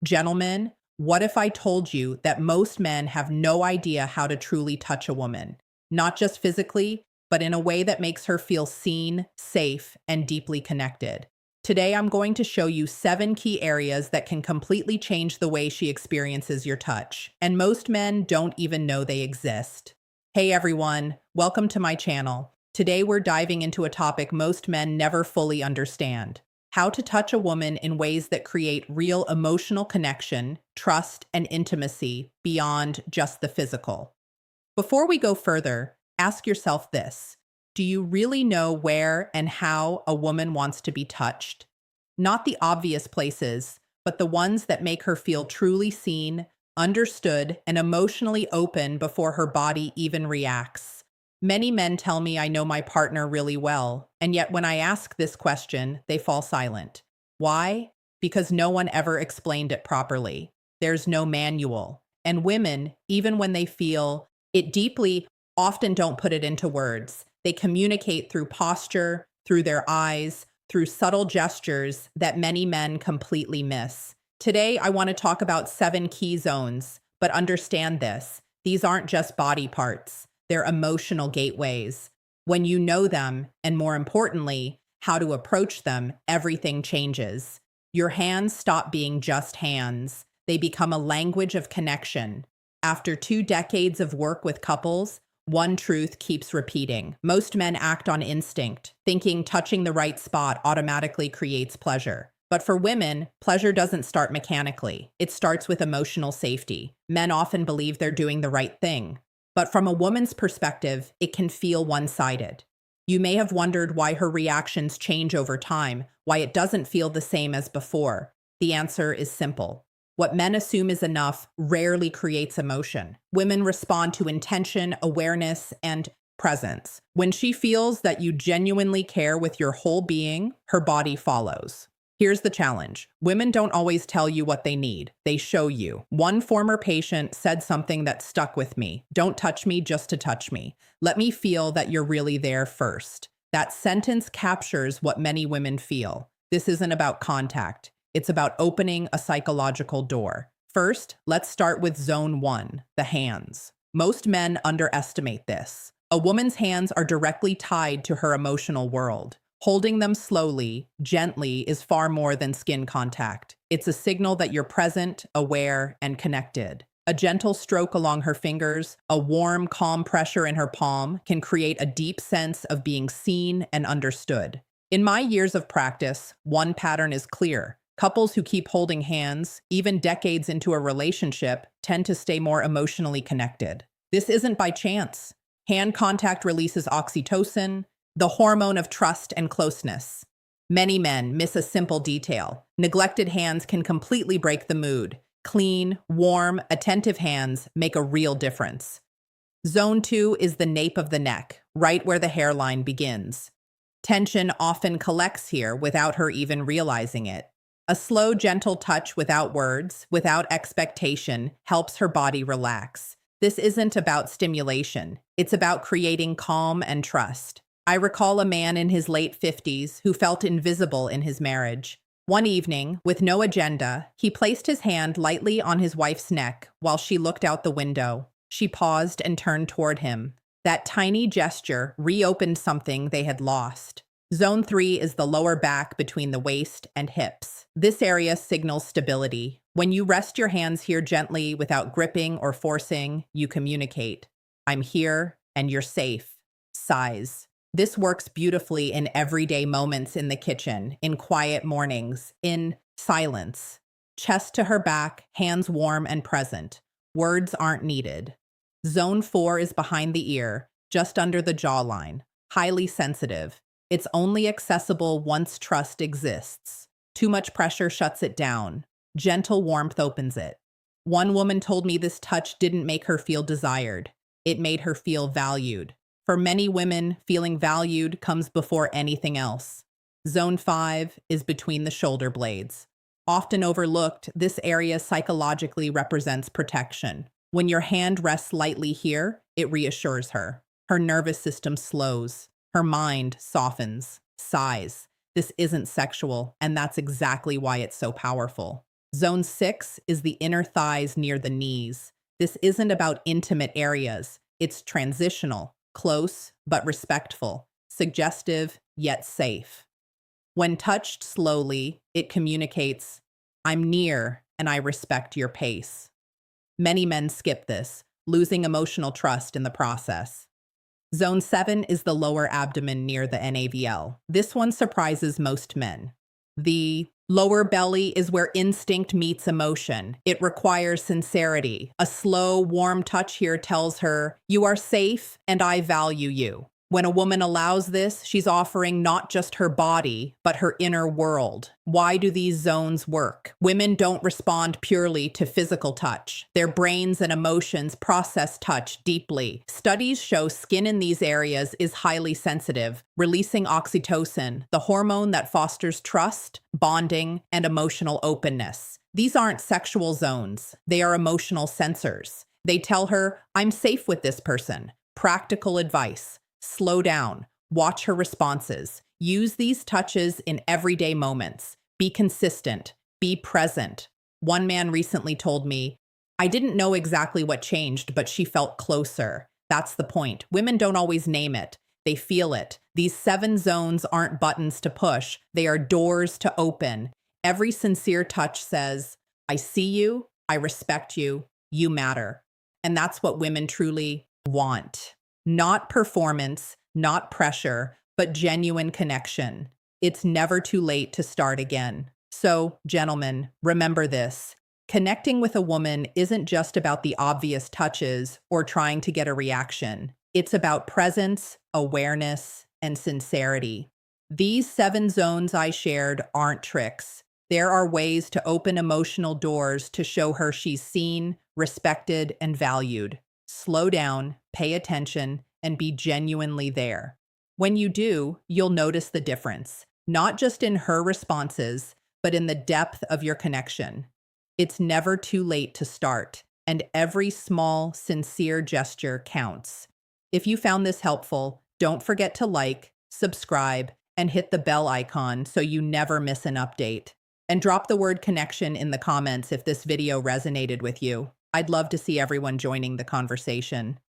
Gentlemen, what if I told you that most men have no idea how to truly touch a woman? Not just physically, but in a way that makes her feel seen, safe, and deeply connected. Today, I'm going to show you 7 key areas that can completely change the way she experiences your touch, and most men don't even know they exist. Hey everyone, welcome to my channel. Today, we're diving into a topic most men never fully understand: how to touch a woman in ways that create real emotional connection, trust, and intimacy beyond just the physical. Before we go further, ask yourself this: do you really know where and how a woman wants to be touched? Not the obvious places, but the ones that make her feel truly seen, understood, and emotionally open before her body even reacts. Many men tell me I know my partner really well, and yet when I ask this question, they fall silent. Why? Because no one ever explained it properly. There's no manual. And women, even when they feel it deeply, often don't put it into words. They communicate through posture, through their eyes, through subtle gestures that many men completely miss. Today, I want to talk about 7 key zones, but understand this: these aren't just body parts, they're emotional gateways. When you know them, and more importantly, how to approach them, everything changes. Your hands stop being just hands, they become a language of connection. After 2 decades of work with couples, one truth keeps repeating: most men act on instinct, thinking touching the right spot automatically creates pleasure. But for women, pleasure doesn't start mechanically. It starts with emotional safety. Men often believe they're doing the right thing, but from a woman's perspective, it can feel one-sided. You may have wondered why her reactions change over time, why it doesn't feel the same as before. The answer is simple: what men assume is enough rarely creates emotion. Women respond to intention, awareness, and presence. When she feels that you genuinely care with your whole being, her body follows. Here's the challenge: women don't always tell you what they need, they show you. One former patient said something that stuck with me: "Don't touch me just to touch me. Let me feel that you're really there first." That sentence captures what many women feel. This isn't about contact. It's about opening a psychological door. First, let's start with zone 1, the hands. Most men underestimate this. A woman's hands are directly tied to her emotional world. Holding them slowly, gently, is far more than skin contact. It's a signal that you're present, aware, and connected. A gentle stroke along her fingers, a warm, calm pressure in her palm can create a deep sense of being seen and understood. In my years of practice, one pattern is clear: couples who keep holding hands, even decades into a relationship, tend to stay more emotionally connected. This isn't by chance. Hand contact releases oxytocin, the hormone of trust and closeness. Many men miss a simple detail. Neglected hands can completely break the mood. Clean, warm, attentive hands make a real difference. Zone 2 is the nape of the neck, right where the hairline begins. Tension often collects here without her even realizing it. A slow, gentle touch without words, without expectation, helps her body relax. This isn't about stimulation. It's about creating calm and trust. I recall a man in his late 50s who felt invisible in his marriage. One evening, with no agenda, he placed his hand lightly on his wife's neck while she looked out the window. She paused and turned toward him. That tiny gesture reopened something they had lost. Zone 3 is the lower back between the waist and hips. This area signals stability. When you rest your hands here gently without gripping or forcing, you communicate: "I'm here and you're safe." Sighs. This works beautifully in everyday moments in the kitchen, in quiet mornings, in silence. Chest to her back, hands warm and present. Words aren't needed. Zone 4 is behind the ear, just under the jawline. Highly sensitive. It's only accessible once trust exists. Too much pressure shuts it down. Gentle warmth opens it. One woman told me this touch didn't make her feel desired. It made her feel valued. For many women, feeling valued comes before anything else. Zone 5 is between the shoulder blades. Often overlooked, this area psychologically represents protection. When your hand rests lightly here, it reassures her. Her nervous system slows. Her mind softens, sighs. This isn't sexual, and that's exactly why it's so powerful. Zone 6 is the inner thighs near the knees. This isn't about intimate areas. It's transitional, close but respectful, suggestive yet safe. When touched slowly, it communicates, I'm near and I respect your pace. Many men skip this, losing emotional trust in the process. Zone 7 is the lower abdomen near the NAVL. This one surprises most men. The lower belly is where instinct meets emotion. It requires sincerity. A slow, warm touch here tells her, you are safe and I value you. When a woman allows this, she's offering not just her body, but her inner world. Why do these zones work? Women don't respond purely to physical touch. Their brains and emotions process touch deeply. Studies show skin in these areas is highly sensitive, releasing oxytocin, the hormone that fosters trust, bonding, and emotional openness. These aren't sexual zones. They are emotional sensors. They tell her, I'm safe with this person. Practical advice. Slow down, watch her responses. Use these touches in everyday moments. Be consistent, be present. One man recently told me, I didn't know exactly what changed, but she felt closer. That's the point. Women don't always name it. They feel it. These 7 zones aren't buttons to push. They are doors to open. Every sincere touch says, I see you, I respect you, you matter. And that's what women truly want. Not performance, not pressure, but genuine connection. It's never too late to start again. So, gentlemen, remember this. Connecting with a woman isn't just about the obvious touches or trying to get a reaction. It's about presence, awareness, and sincerity. These 7 zones I shared aren't tricks. There are ways to open emotional doors to show her she's seen, respected, and valued. Slow down, pay attention, and be genuinely there. When you do, you'll notice the difference, not just in her responses, but in the depth of your connection. It's never too late to start, and every small, sincere gesture counts. If you found this helpful, don't forget to like, subscribe, and hit the bell icon so you never miss an update. And drop the word connection in the comments if this video resonated with you. I'd love to see everyone joining the conversation.